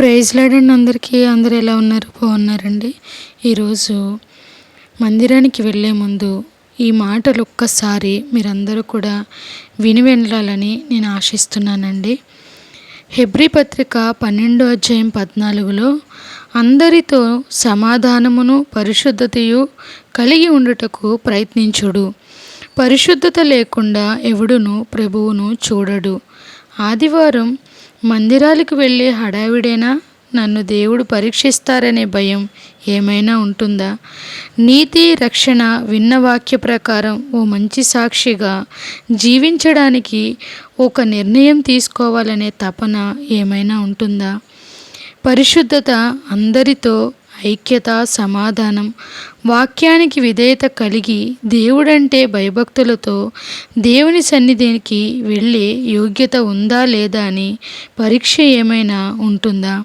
Praise lord అందరికీ. అందరూ ఎలా ఉన్నారు? బాగున్నారండి. ఈరోజు మందిరానికి వెళ్ళే ముందు ఈ మాటలు ఒక్కసారి మీరందరూ కూడా విని వెళ్ళాలని నేను ఆశిస్తున్నానండి. హెబ్రీ పత్రిక 12:14 అందరితో సమాధానమును పరిశుద్ధతయు కలిగి ఉండుటకు ప్రయత్నించుడు. పరిశుద్ధత లేకుండా ఎవడును ప్రభువును చూడడు. ఆదివారం మందిరాలకు వెళ్ళే హడావిడేనా? నన్ను దేవుడు పరీక్షిస్తారనే భయం ఏమైనా ఉంటుందా? నీతి రక్షణ విన్న వాక్య ప్రకారం ఓ మంచి సాక్షిగా జీవించడానికి ఒక నిర్ణయం తీసుకోవాలనే తపన ఏమైనా ఉంటుందా? పరిశుద్ధత, అందరితో ఐక్యత, సమాధానం, వాక్యానికి విధేయత కలిగి దేవుడంటే భయభక్తులతో దేవుని సన్నిధికి వెళ్ళే యోగ్యత ఉందా లేదా అని పరీక్ష ఏమైనా ఉంటుందా?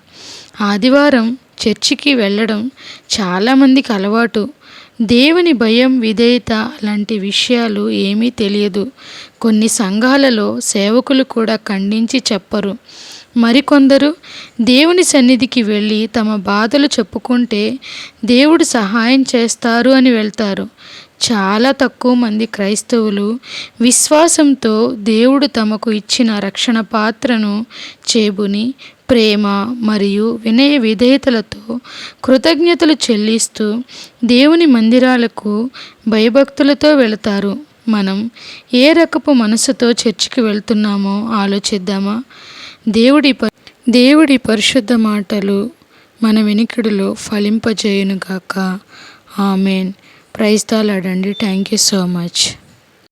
ఆదివారం చర్చికి వెళ్ళడం చాలామందికి అలవాటు. దేవుని భయం, విధేయత లాంటి విషయాలు ఏమీ తెలియదు. కొన్ని సంఘాలలో సేవకులు కూడా ఖండించి చెప్పరు. మరికొందరు దేవుని సన్నిధికి వెళ్ళి తమ బాధలు చెప్పుకుంటే దేవుడు సహాయం చేస్తారు అని వెళ్తారు. చాలా తక్కువ మంది క్రైస్తవులు విశ్వాసంతో దేవుడు తమకు ఇచ్చిన రక్షణ పాత్రను చేబుని ప్రేమ మరియు వినయ విధేయతలతో కృతజ్ఞతలు చెల్లిస్తూ దేవుని మందిరాలకు భయభక్తులతో వెళతారు. మనం ఏ రకపు మనసుతో చర్చికి వెళ్తున్నామో ఆలోచిద్దామా? దేవుడి పరిశుద్ధ మాటలు మన వినికిడిలో ఫలింపజేయునుగాక. Amen. Praise the Lord. Thank you so much.